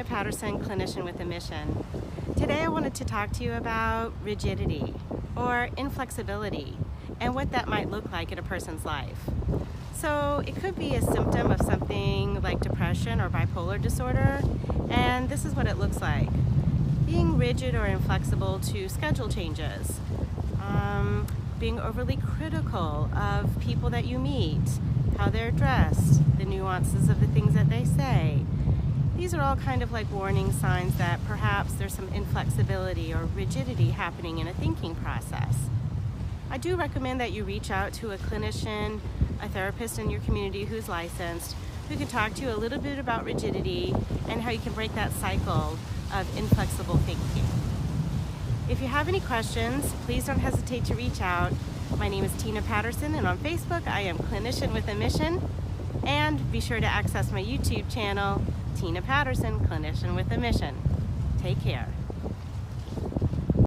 Tina Patterson, clinician with a mission. Today I wanted to talk to you about rigidity or inflexibility and what that might look like in a person's life. So it could be a symptom of something like depression or bipolar disorder, and this is what it looks like. Being rigid or inflexible to schedule changes, being overly critical of people that you meet, how they're dressed, the nuances of the things that they say. These are all kind of like warning signs that perhaps there's some inflexibility or rigidity happening in a thinking process. I do recommend that you reach out to a clinician, a therapist in your community who's licensed, who can talk to you a little bit about rigidity and how you can break that cycle of inflexible thinking. If you have any questions, please don't hesitate to reach out. My name is Tina Patterson, and on Facebook I am Clinician with a Mission. And be sure to access my YouTube channel, Tina Patterson, Clinician with a Mission. Take care.